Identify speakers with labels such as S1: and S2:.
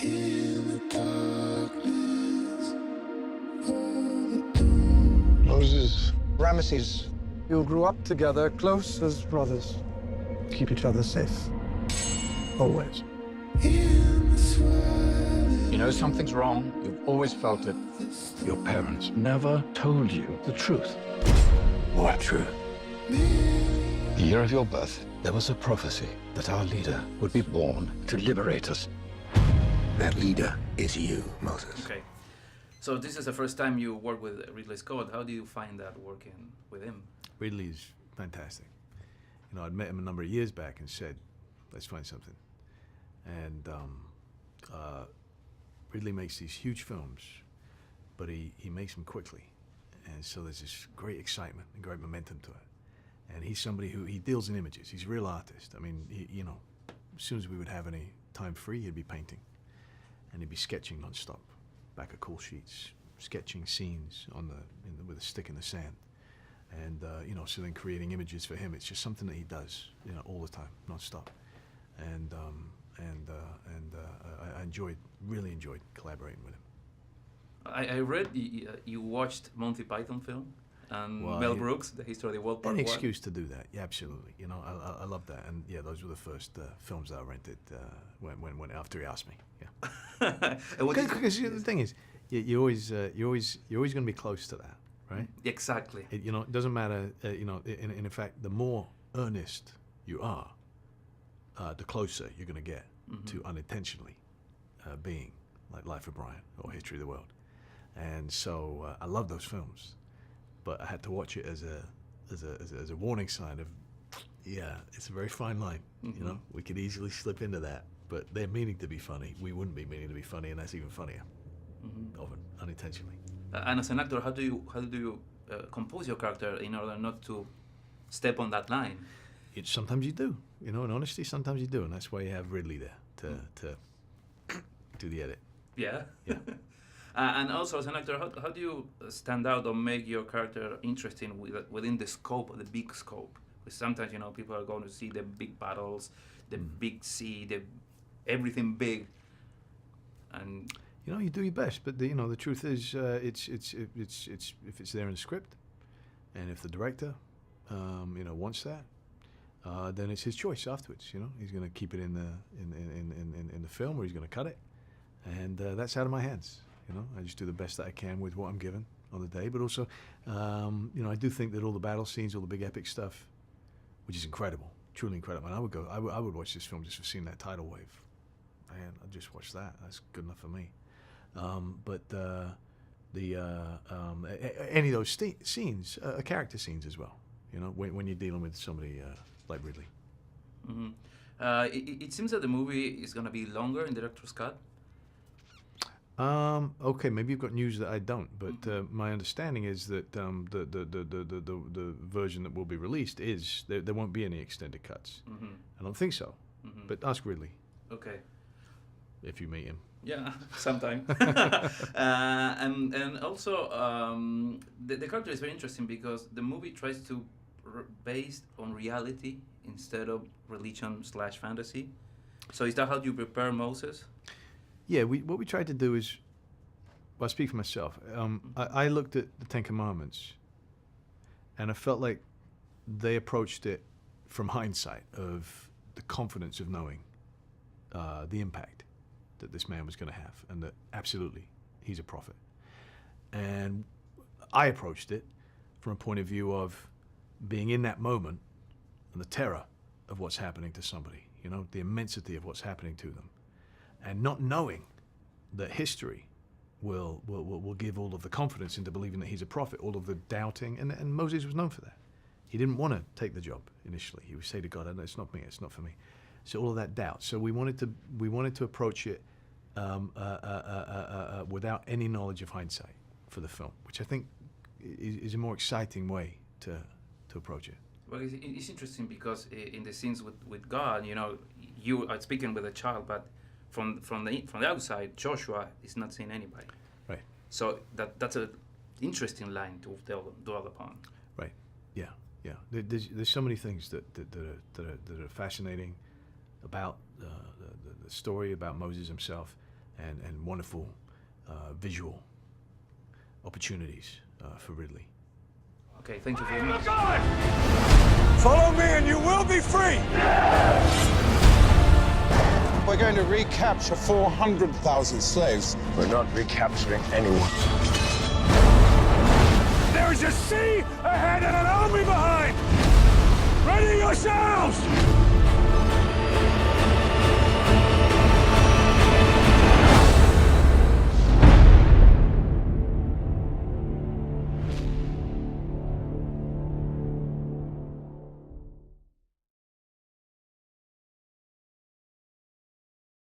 S1: In the darkness, Moses,
S2: Ramesses, you grew up together, close as brothers. Keep each other safe. Always.
S1: in the swirling,
S3: You know something's wrong. You've always felt it. Your parents never told you the truth.
S4: What truth?
S3: The year of your birth, there was a prophecy that our leader would be born to liberate us.
S4: That leader is you, Moses.
S5: Okay. So this is the first time you work with Ridley Scott. How do you find that working with him?
S6: Ridley's fantastic. You know, I'd met him a number of years back and said, let's find something. And Ridley makes these huge films, but he makes them quickly. And so there's this great excitement and great momentum to it. And he's somebody who, he deals in images. He's a real artist. I mean, you know, as soon as we would have any time free, he'd be painting. And he'd be sketching nonstop, back of call sheets, sketching scenes on with a stick in the sand. And, you know, so then creating images for him, it's just something that he does, you know, all the time, nonstop. And I really enjoyed collaborating with him.
S5: I read you watched Monty Python film and
S6: Well,
S5: Mel Brooks, The History of the World Part
S6: Any
S5: 1.
S6: excuse to do that, yeah, absolutely. You know, I love that. And yeah, those were the first films that I rented when after he asked me, yeah.
S5: And what did-
S6: Because the thing is, you're always going to be close to that, right?
S5: Exactly.
S6: You know, it doesn't matter. You know, in fact, the more earnest you are, the closer you're going to get to unintentionally being like Life of Brian or History of the World. And so I love those films, but I had to watch it as a warning sign of, yeah, it's a very fine line. You know, we could easily slip into that, but they're meaning to be funny. We wouldn't be meaning to be funny, and that's even funnier, often unintentionally.
S5: And as an actor, how do you compose your character in order not to step on that line?
S6: Sometimes you do, you know, in honesty, sometimes you do, and that's why you have Ridley there to do the edit.
S5: Yeah.
S6: Yeah.
S5: And also, as an actor, how do you stand out or make your character interesting within the scope, the big scope? Because sometimes, you know, people are going to see the big battles, the big sea, everything big, and
S6: You know, you do your best, but you know, the truth is, it's if it's there in the script, and if the director, you know, wants that, then it's his choice afterwards. You know, he's going to keep it in the film, or he's going to cut it, and that's out of my hands. You know, I just do the best that I can with what I'm given on the day. But also, you know, I do think that all the battle scenes, all the big epic stuff, which is incredible, truly incredible. And I would watch this film just for seeing that tidal wave. Man, I'd just watch that. That's good enough for me. But any of those scenes are character scenes as well. You know, when you're dealing with somebody like Ridley.
S5: it seems that the movie is going to be longer in director's cut.
S6: Okay, maybe you've got news that I don't, but my understanding is that the version that will be released is there won't be any extended cuts. I don't think so, but ask Ridley
S5: Okay.
S6: if you meet him.
S5: Yeah, sometime. And also, the character is very interesting because the movie tries to based on reality instead of religion/fantasy. So is that how you prepare Moses?
S6: Yeah, what we tried to do is, well, I speak for myself. I looked at the Ten Commandments, and I felt like they approached it from hindsight of the confidence of knowing the impact that this man was going to have, and that absolutely he's a prophet. And I approached it from a point of view of being in that moment and the terror of what's happening to somebody, you know, the immensity of what's happening to them. And not knowing that history will give all of the confidence into believing that he's a prophet, all of the doubting, and Moses was known for that. He didn't want to take the job initially. He would say to God, "No, it's not me, it's not for me." So all of that doubt. So we wanted to approach it without any knowledge of hindsight for the film, which I think is a more exciting way to approach it.
S5: Well, it's interesting because in the scenes with God, you know, you are speaking with a child, but from the outside, Joshua is not seeing anybody.
S6: Right.
S5: So that's an interesting line to dwell upon.
S6: Right. Yeah. Yeah. There's so many things that are fascinating about the story about Moses himself, and wonderful visual opportunities for Ridley.
S5: Okay, thank you very much.
S7: Follow me and you will be free!
S8: We're going to recapture 400,000 slaves.
S4: We're not recapturing anyone.
S7: There is a sea ahead and an army behind! Ready yourselves!